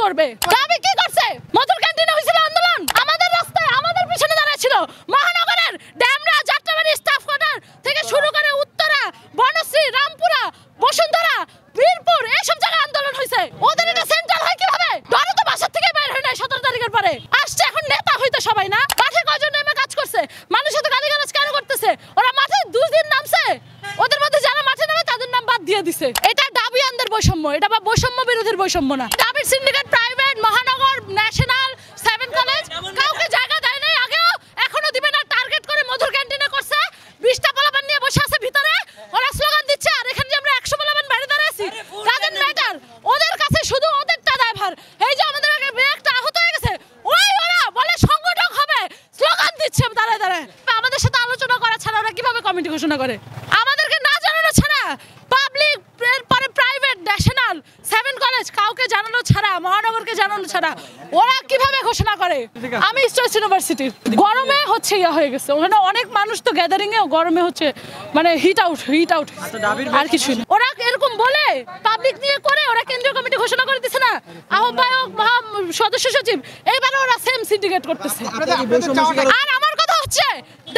করবে। দাবি কি করছে? মধুর ক্যান্টিনে হয়েছিল আন্দোলন, আমাদের রাস্তায় আমাদের পিছনে দাঁড়ায় ছিল। মহানগরের ড্যামরা, যাত্রাবাড়ি, স্টাফ কোয়ার্টার থেকে শুরু করে উত্তরা, বনশ্রী, রামপুরা, বসুন্ধরা, বীরপুর এইসব জায়গায় আন্দোলন হয়েছে। ওদের এটা সেন্ট্রাল হয় কিভাবে? ধরো তো বাসার থেকে বের হয় নাই 17 তারিখের পরে। আসছে এখন নেতা হইতে সবাই না। মাঠে কয়জন নেমে কাজ করছে? মানুষের সাথে গালিগালাজ কেন করতেছে? ওরা মাঠে 2 দিন নামছে, ওদের মধ্যে যারা মাঠে নামে তাদের নাম বাদ দিয়ে দিছে। এটা দাবিয়ানদের বৈষম্য, এটা বা বৈষম্য বিরোধীর বৈষম্য না। দাবির সিন্ডিকেট প্রাইভেট, মহানগর, ন্যাশনাল, 7 কলেজ কাউকে জায়গা দেয় নাই, আগেও এখনো দিবে না। টার্গেট করে মধুর ক্যান্টিনে করছে, 20টা পোলাপান নিয়ে বসে আছে ভিতরে, ওরা স্লোগান দিচ্ছে। আর এখানে যে আমরা 100 পোলাপান বাইরে দাঁড়িয়ে আছি, ডাজন্ট ম্যাটার। ওদের কাছে শুধু ওদেরটা দায়ভার। এই যে আমাদের আগে একটা আহত হয়ে গেছে, ওই ওরা বলে সংগঠক হবে, স্লোগান দিচ্ছে দাঁড়ায় দাঁড়ায়। আমাদের সাথে আলোচনা করা ছাড়া ওরা কিভাবে কমিটি ঘোষণা করে? আমাদেরকে না জানানো ছাড়া, পাবলিক, পরে প্রাইভেট, ন্যাশনাল, 7 কলেজ কাউকে জানানো ছাড়া, মহানগরকে জানানো ছাড়া ওরা কিভাবে ঘোষণা করে? আমি স্টার্স ইউনিভার্সিটির গরমে হচ্ছে ইয়া হয়ে গেছে, ওখানে অনেক মানুষ তো গ্যাদারিং এ, গরমে হচ্ছে মানে হিট আউট আর কিছু না। ওরা এরকম বলে পাবলিক নিয়ে করে, ওরা কেন্দ্রীয় কমিটি ঘোষণা করে দিছে না, আহ্বায়ক, সদস্য সচিব, এইবারে ওরা সেম সিন্ডিকেট করতেছে। আর আমার কথা হচ্ছে,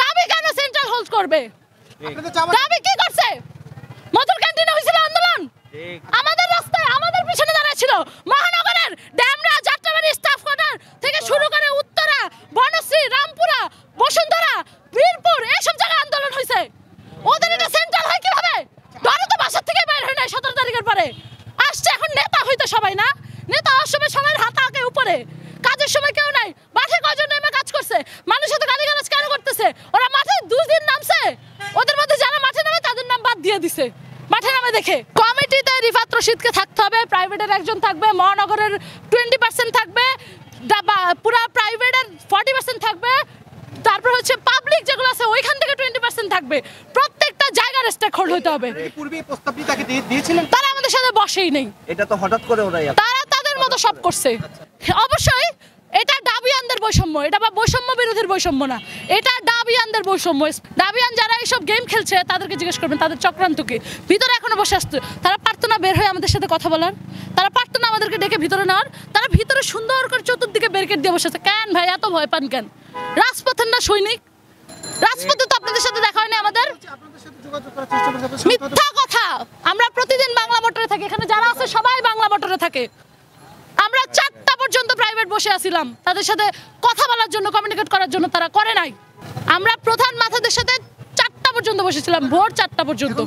দাবি কেন সেন্ট্রাল হোল্ড করবে? দাবি কি করছে? মধুর ক্যান্টিনে হয়েছিল আন্দোলন, আমাদের রাস্তায় আমাদের পিছনে দাঁড়ায় ছিল। মহানগরের ড্যামরা, যাত্রাবাড়ি, স্টাফ কোয়ার্টার থেকে শুরু করে উত্তরা, বনশ্রী, রামপুরা, বসুন্ধরা, বীরপুর এইসব জায়গায় আন্দোলন হয়েছে। ওদের এটা সেন্ট্রাল হয় কিভাবে? ধরো তো বাসার থেকে বের হয় নাই 17 তারিখের পরে। আসছে এখন নেতা হইতে সবাই না। নেতা হওয়ার সময় সবাই হাত আগে উপরে, কাজের সময় কেউ নাই। মাঠে কয়জন নেমে কাজ করছে? মানুষের সাথে গালিগালাজ কেন করতেছে? ওরা মাঠে 2 দিন নামছে, ওদের মধ্যে যারা মাঠে নামে তাদের নাম বাদ দিয়ে দিছে। মাঠে নামে দেখে কমিটিতে রিফাত রশিদকে থাকতে হবে, প্রাইভেটের একজন থাকবে, মহানগরের 20% থাকবে, পুরা প্রাইভেটের 40% থাকবে, তারপর হচ্ছে পাবলিক যেগুলো আছে ওইখান থেকে 20% থাকবে। প্রত্যেকটা জায়গার স্টেক হোল্ড হতে হবে। পূর্বে প্রস্তাবটি তাকে দিয়েছিলেন, তারা আমাদের সাথে বসেই নেই, এটা তো হঠাৎ করে ওরাই তারা তাদের মতো সব করছে। অবশ্যই এটা দাবিয়ানদের বৈষম্য, এটা বা বৈষম্য বিরোধীর বৈষম্য না, এটা দাবিয়ানদের বৈষম্য। দাবিয়ান যারা এইসব গেম খেলছে তাদেরকে জিজ্ঞেস করবেন তাদের চক্রান্ত কি। ভিতরে এখনো বসে আসছে, তারা পারতো না বের হয়ে আমাদের সাথে কথা বলার? তারা পারতো না আমাদেরকে ডেকে ভিতরে নেওয়ার? তারা ভিতরে সুন্দর করে চতুর্দিকে ব্যারিকেড দিয়ে বসে আছে। কেন ভাই এত ভয় পান কেন? রাজপথের না সৈনিক? রাজপথে তো আপনাদের সাথে দেখা হয়নি আমাদের। মিথ্যা কথা। আমরা প্রতিদিন বাংলা মোটরে থাকি, এখানে যারা আছে সবাই বাংলা মোটরে থাকে। আমরা 4টা পর্যন্ত প্রাইভেট বসে আছিলাম তাদের সাথে কথা বলার জন্য, কমিউনিকেট করার জন্য, তারা করে নাই। আমরা প্রধান মাথাদের সাথে 4টা পর্যন্ত বসেছিলাম, ভোর 4টা পর্যন্ত।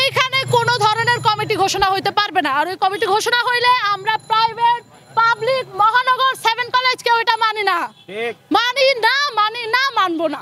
এইখানে কোনো ধরনের কমিটি ঘোষণা হইতে পারবে না। আর ওই কমিটি ঘোষণা হইলে আমরা প্রাইভেট, পাবলিক, মহানগর, 7 কলেজ কেউ এটা মানি না, মানবো না।